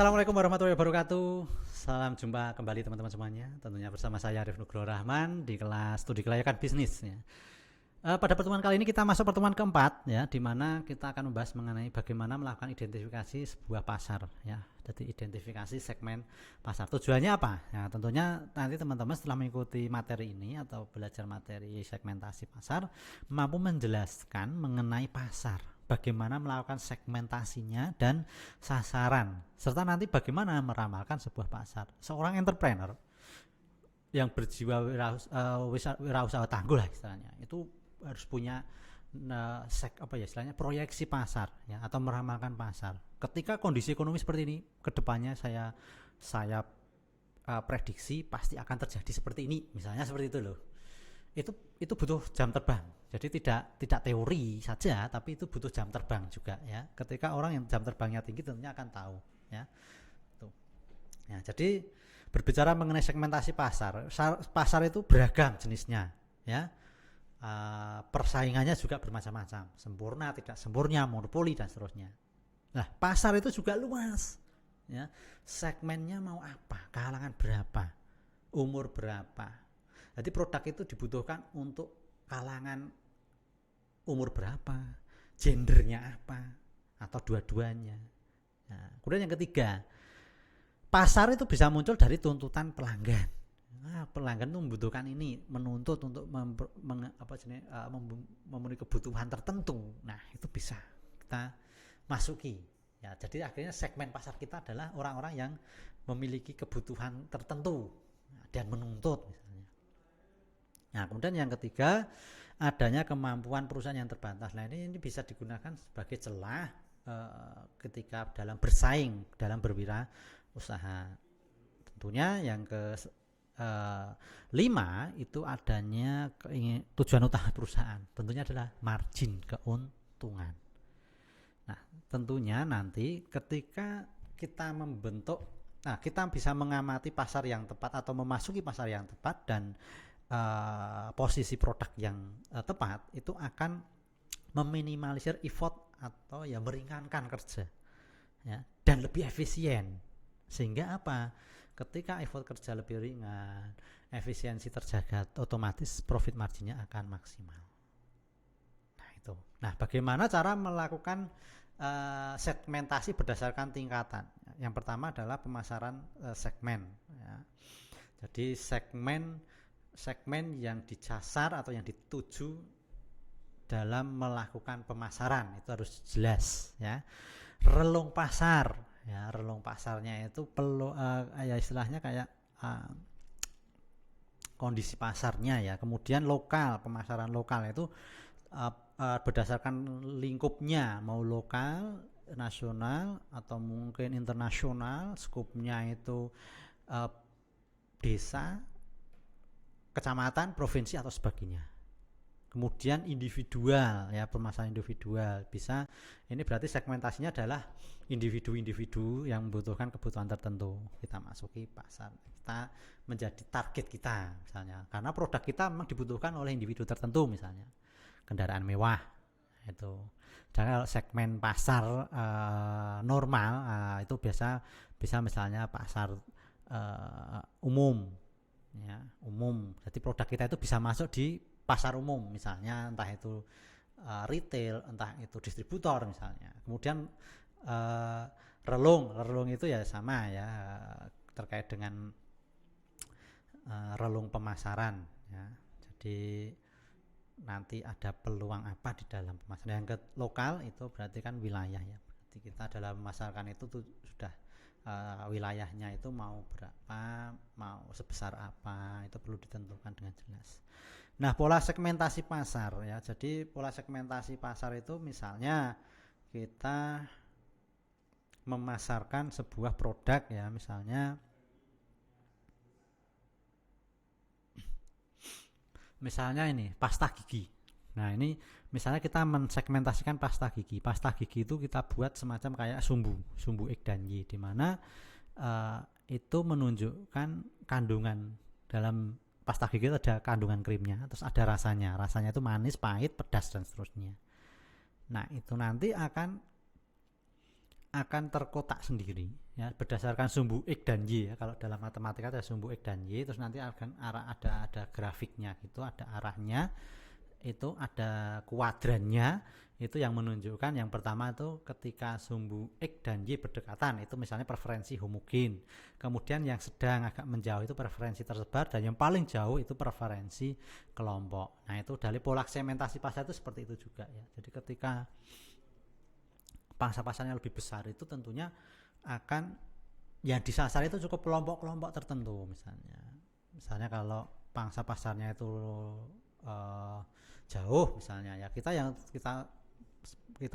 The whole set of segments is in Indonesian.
Assalamualaikum warahmatullahi wabarakatuh. Salam jumpa kembali teman-teman semuanya. Tentunya bersama saya Arif Nugroho Rahman di kelas studi kelayakan bisnis. Ya. Pada pertemuan kali ini kita masuk pertemuan keempat, ya, di mana kita akan membahas mengenai bagaimana melakukan identifikasi sebuah pasar. Ya. Jadi identifikasi segmen pasar. Tujuannya apa? Ya, tentunya nanti teman-teman setelah mengikuti materi ini atau belajar materi segmentasi pasar, mampu menjelaskan mengenai pasar. Bagaimana melakukan segmentasinya dan sasaran, serta nanti bagaimana meramalkan sebuah pasar. Seorang entrepreneur yang berjiwa wirausaha tangguh lah istilahnya, itu harus punya istilahnya proyeksi pasar, ya, atau meramalkan pasar. Ketika kondisi ekonomi seperti ini, kedepannya saya prediksi pasti akan terjadi seperti ini, misalnya seperti itu loh. Itu butuh jam terbang. Jadi tidak teori saja, tapi itu butuh jam terbang juga, ya. Ketika orang yang jam terbangnya tinggi tentunya akan tahu, ya. Tuh. Ya, jadi berbicara mengenai segmentasi pasar itu beragam jenisnya, ya. Persaingannya juga bermacam-macam, sempurna, tidak sempurna, monopoli dan seterusnya. Nah, pasar itu juga luas, ya. Segmennya mau apa, kalangan berapa, umur berapa. Jadi produk itu dibutuhkan untuk kalangan umur berapa, gendernya apa, atau dua-duanya. Nah, kemudian yang ketiga, pasar itu bisa muncul dari tuntutan pelanggan. Nah, pelanggan itu membutuhkan ini, menuntut untuk memenuhi kebutuhan tertentu. Nah, itu bisa kita masuki. Ya, jadi akhirnya segmen pasar kita adalah orang-orang yang memiliki kebutuhan tertentu dan menuntut, misalnya. Nah, kemudian yang ketiga, adanya kemampuan perusahaan yang terbatas. Nah, ini bisa digunakan sebagai celah ketika dalam bersaing, dalam berwirausaha. Tentunya yang ke-5 itu adanya tujuan utama perusahaan. Tentunya adalah margin, keuntungan. Nah, tentunya nanti ketika kita kita bisa mengamati pasar yang tepat atau memasuki pasar yang tepat dan posisi produk yang tepat, itu akan meminimalisir effort atau ya meringankan kerja, ya, dan lebih efisien. Sehingga apa? Ketika effort kerja lebih ringan, efisiensi terjaga, otomatis profit marginnya akan maksimal. Nah, itu. Nah, bagaimana cara melakukan segmentasi berdasarkan tingkatan? Yang pertama adalah pemasaran segmen, ya. Jadi segmen yang disasar atau yang dituju dalam melakukan pemasaran itu harus jelas, ya. Relung pasar, ya, relung pasarnya itu perlu ya istilahnya kayak kondisi pasarnya, ya. Kemudian pemasaran lokal itu berdasarkan lingkupnya, mau lokal, nasional atau mungkin internasional, skupnya itu desa, kecamatan, provinsi atau sebagainya. Kemudian individual, ya, permasalahan individual bisa, ini berarti segmentasinya adalah individu-individu yang membutuhkan kebutuhan tertentu. Kita masuki pasar, kita menjadi target kita misalnya, karena produk kita memang dibutuhkan oleh individu tertentu, misalnya kendaraan mewah itu. Dan kalau segmen pasar normal itu bisa misalnya pasar umum, ya, umum. Jadi produk kita itu bisa masuk di pasar umum, misalnya entah itu retail, entah itu distributor misalnya. Kemudian relung itu ya sama, ya, terkait dengan relung pemasaran, ya. Jadi nanti ada peluang apa di dalam pemasaran. Yang ke lokal itu berarti kan wilayah, ya. Berarti kita dalam memasarkan itu tuh sudah wilayahnya itu mau berapa, mau sebesar apa, itu perlu ditentukan dengan jelas. Nah, pola segmentasi pasar, ya. Jadi pola segmentasi pasar itu misalnya kita memasarkan sebuah produk, ya, misalnya ini pasta gigi. Nah, ini misalnya kita mensegmentasikan pasta gigi. Pasta gigi itu kita buat semacam kayak sumbu X dan Y, di mana itu menunjukkan kandungan dalam pasta gigi itu ada kandungan krimnya, terus ada rasanya itu manis, pahit, pedas dan seterusnya. Nah, itu nanti akan akan terkotak sendiri ya berdasarkan sumbu X dan Y ya. Kalau dalam matematika ada sumbu X dan Y, terus nanti akan ada grafiknya gitu, ada arahnya, itu ada kuadrannya, itu yang menunjukkan yang pertama itu ketika sumbu X dan Y berdekatan itu misalnya preferensi homogen, kemudian yang sedang agak menjauh itu preferensi tersebar, dan yang paling jauh itu preferensi kelompok. Nah itu dari pola segmentasi pasar itu seperti itu juga ya. Jadi ketika pangsa pasarnya lebih besar itu tentunya akan yang disasar itu cukup kelompok-kelompok tertentu. Misalnya kalau pangsa pasarnya itu jauh misalnya ya, kita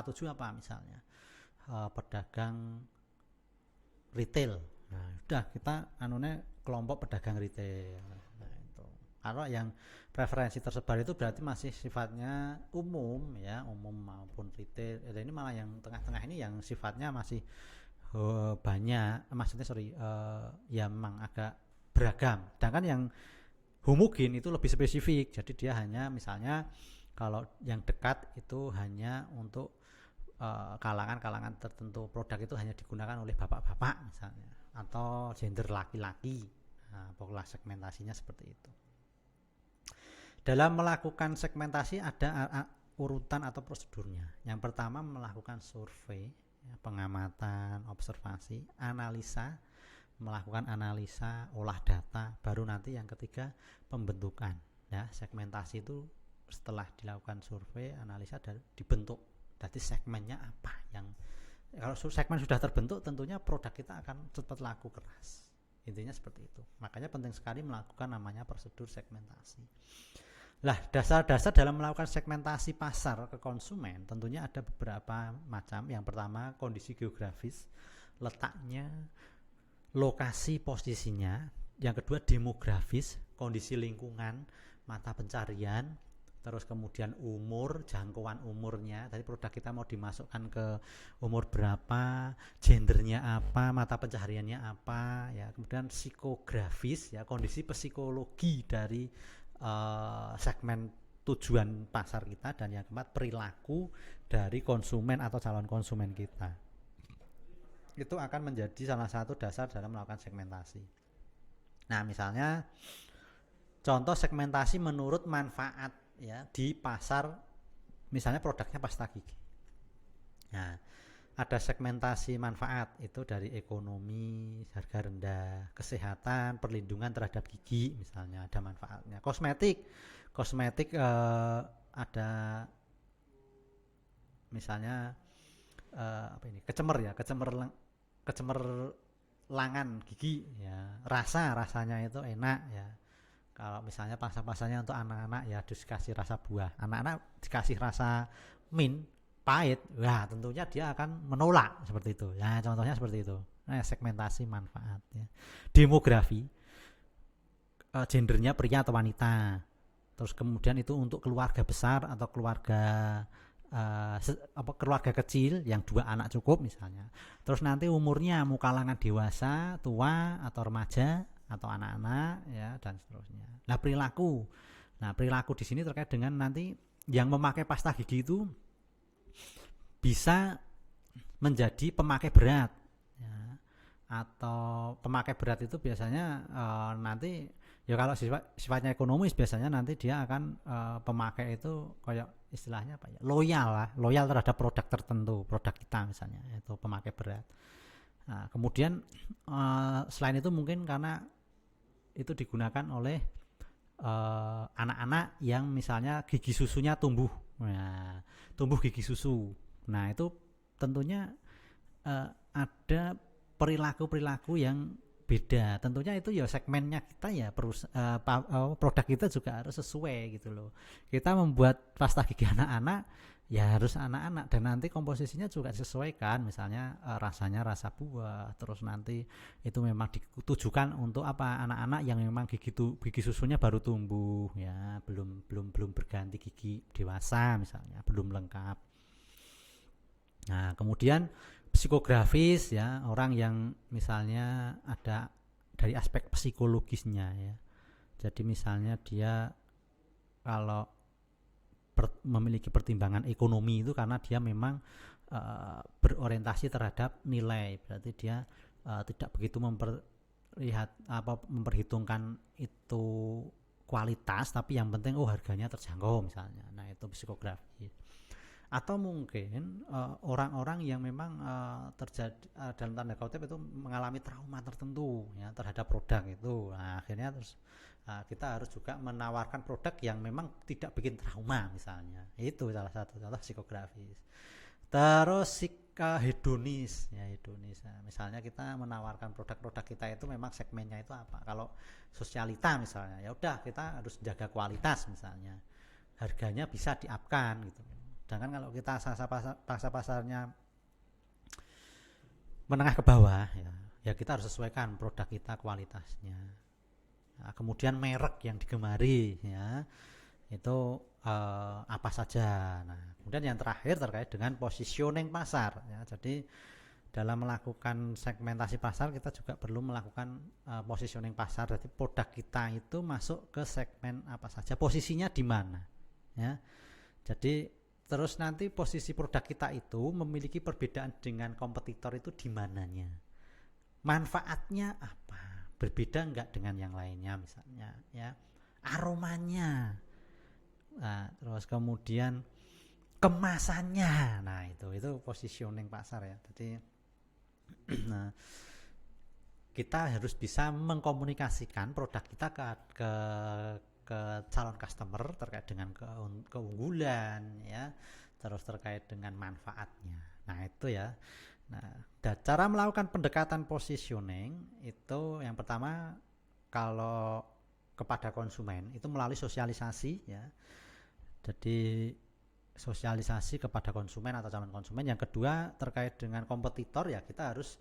tuju apa misalnya pedagang retail. Nah udah kita kelompok pedagang retail. Nah itu kalau yang preferensi tersebar itu berarti masih sifatnya umum ya, umum maupun retail. Ini malah yang tengah-tengah ini yang sifatnya masih banyak, maksudnya ya memang agak beragam. Sedangkan yang homogen itu lebih spesifik, jadi dia hanya misalnya kalau yang dekat itu hanya untuk kalangan-kalangan tertentu, produk itu hanya digunakan oleh bapak-bapak misalnya, atau gender laki-laki. Nah, pola segmentasinya seperti itu. Dalam melakukan segmentasi ada urutan atau prosedurnya. Yang pertama melakukan survei, ya, pengamatan, observasi, analisa, melakukan analisa, olah data, baru nanti yang ketiga pembentukan. Ya, segmentasi itu setelah dilakukan survei, analisa, dan dibentuk. Jadi segmennya apa yang kalau segmen sudah terbentuk, tentunya produk kita akan cepat laku keras. Intinya seperti itu. Makanya penting sekali melakukan namanya prosedur segmentasi. Lah, dasar-dasar dalam melakukan segmentasi pasar ke konsumen tentunya ada beberapa macam. Yang pertama kondisi geografis, letaknya, lokasi posisinya. Yang kedua demografis, kondisi lingkungan, mata pencarian, terus kemudian umur, jangkauan umurnya. Tadi produk kita mau dimasukkan ke umur berapa, gendernya apa, mata pencariannya apa, ya. Kemudian psikografis, ya, kondisi psikologi dari segmen tujuan pasar kita. Dan yang keempat perilaku dari konsumen atau calon konsumen kita. Itu akan menjadi salah satu dasar dalam melakukan segmentasi. Nah misalnya contoh segmentasi menurut manfaat ya di pasar, misalnya produknya pasta gigi. Nah ada segmentasi manfaat itu dari ekonomi, harga rendah, kesehatan, perlindungan terhadap gigi misalnya, ada manfaatnya. Kosmetik ada misalnya kecemerlangan gigi ya, rasanya itu enak ya. Kalau misalnya pasang-pasangnya untuk anak-anak ya dikasih rasa buah, anak-anak dikasih rasa mint pahit, wah tentunya dia akan menolak seperti itu. Ya contohnya seperti itu. Nah, segmentasi manfaat ya. Demografi, gendernya pria atau wanita. Terus kemudian itu untuk keluarga besar atau keluarga kecil yang 2 anak cukup misalnya. Terus nanti umurnya mau kalangan dewasa, tua, atau remaja, atau anak-anak ya, dan seterusnya. Nah perilaku di sini terkait dengan nanti yang memakai pasta gigi itu bisa menjadi pemakai berat ya. Atau pemakai berat itu biasanya nanti ya kalau sifatnya ekonomis biasanya nanti dia akan pemakai itu kayak istilahnya apa ya, loyal terhadap produk tertentu, produk kita misalnya, itu pemakai berat. Nah, kemudian selain itu mungkin karena itu digunakan oleh anak-anak yang misalnya gigi susunya tumbuh gigi susu. Nah itu tentunya ada perilaku yang beda. Tentunya itu ya segmennya kita ya, produk kita juga harus sesuai gitu loh. Kita membuat pasta gigi anak-anak ya harus anak-anak, dan nanti komposisinya juga disesuaikan. Misalnya rasanya rasa buah, terus nanti itu memang ditujukan untuk apa, anak-anak yang memang gigi susunya baru tumbuh ya, belum berganti gigi dewasa misalnya, belum lengkap. Nah kemudian psikografis ya, orang yang misalnya ada dari aspek psikologisnya ya. Jadi misalnya dia kalau memiliki pertimbangan ekonomi itu karena dia memang berorientasi terhadap nilai, berarti dia tidak begitu memperhitungkan itu kualitas, tapi yang penting harganya terjangkau misalnya. Nah itu psikografi. Atau mungkin orang-orang yang memang terjadi dalam tanda kutip itu mengalami trauma tertentu ya terhadap produk itu. Nah, akhirnya terus kita harus juga menawarkan produk yang memang tidak bikin trauma misalnya. Itu salah satu contoh psikografis. Terus hedonis ya, hedonis. Nah, misalnya kita menawarkan produk-produk kita itu memang segmennya itu apa? Kalau sosialita misalnya, ya udah kita harus jaga kualitas misalnya. Harganya bisa di-up-kan gitu. Sedangkan kalau kita pangsa pasarnya menengah ke bawah ya kita harus sesuaikan produk kita kualitasnya. Nah, kemudian merek yang digemari ya itu apa saja. Nah, kemudian yang terakhir terkait dengan positioning pasar ya. Jadi dalam melakukan segmentasi pasar kita juga perlu melakukan positioning pasar. Jadi produk kita itu masuk ke segmen apa saja, posisinya di mana ya. Jadi terus nanti posisi produk kita itu memiliki perbedaan dengan kompetitor itu di mananya, manfaatnya apa, berbeda enggak dengan yang lainnya misalnya ya, aromanya, nah, terus kemudian kemasannya. Nah itu positioning pasar ya. Jadi nah, kita harus bisa mengkomunikasikan produk kita ke calon customer terkait dengan keunggulan ya, terus terkait dengan manfaatnya. Nah itu ya. Nah, cara melakukan pendekatan positioning itu yang pertama kalau kepada konsumen itu melalui sosialisasi ya. Jadi sosialisasi kepada konsumen atau calon konsumen. Yang kedua terkait dengan kompetitor ya kita harus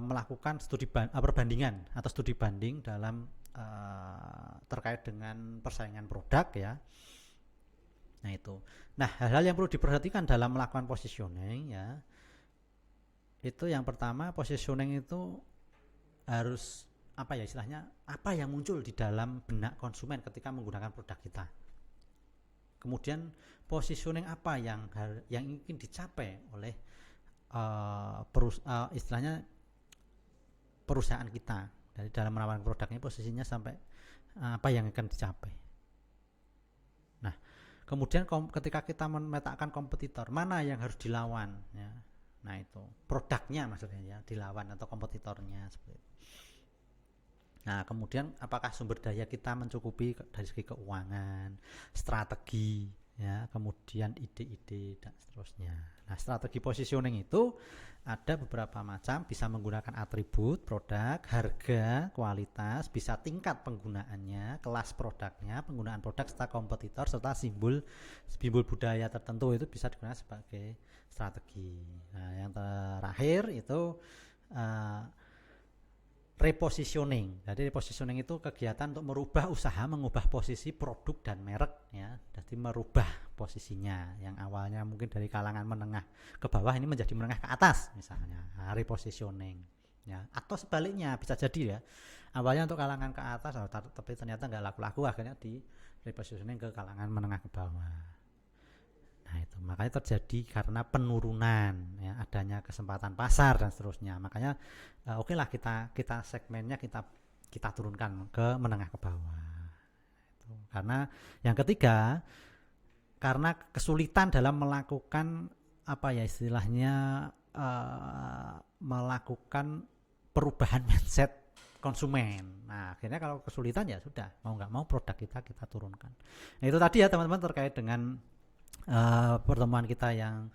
melakukan studi perbandingan atau studi banding dalam terkait dengan persaingan produk ya. Nah itu. Nah hal-hal yang perlu diperhatikan dalam melakukan positioning ya, itu yang pertama positioning itu harus apa ya istilahnya, apa yang muncul di dalam benak konsumen ketika menggunakan produk kita. Kemudian positioning apa yang ingin dicapai oleh istilahnya perusahaan kita dari dalam menawarkan produknya, posisinya sampai apa yang akan dicapai. Nah, kemudian ketika kita memetakan kompetitor, mana yang harus dilawan ya. Nah, itu produknya maksudnya ya, dilawan atau kompetitornya seperti itu. Nah, kemudian apakah sumber daya kita mencukupi dari segi keuangan, strategi ya, kemudian ide-ide dan seterusnya. Nah, strategi positioning itu ada beberapa macam, bisa menggunakan atribut produk, harga, kualitas, bisa tingkat penggunaannya, kelas produknya, penggunaan produk serta kompetitor serta simbol budaya tertentu itu bisa digunakan sebagai strategi. Nah, yang terakhir itu repositioning. Jadi repositioning itu kegiatan untuk merubah usaha, mengubah posisi produk dan merek ya. Jadi merubah posisinya yang awalnya mungkin dari kalangan menengah ke bawah ini menjadi menengah ke atas misalnya. Nah, repositioning ya. Atau sebaliknya bisa jadi ya. Awalnya untuk kalangan ke atas tapi ternyata enggak laku-laku, akhirnya di repositioning ke kalangan menengah ke bawah. Nah itu makanya terjadi karena penurunan ya, adanya kesempatan pasar dan seterusnya. Makanya oke lah kita segmennya kita turunkan ke menengah ke bawah. Itu. Karena yang ketiga, karena kesulitan dalam melakukan apa ya istilahnya melakukan perubahan mindset konsumen. Nah akhirnya kalau kesulitan ya sudah, mau nggak mau produk kita turunkan. Nah itu tadi ya teman-teman terkait dengan pertemuan kita yang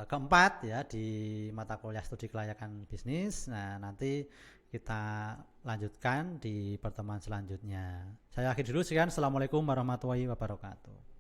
keempat ya di mata kuliah studi kelayakan bisnis. Nah nanti kita lanjutkan di pertemuan selanjutnya. Saya akhiri dulu sekian. Assalamualaikum warahmatullahi wabarakatuh.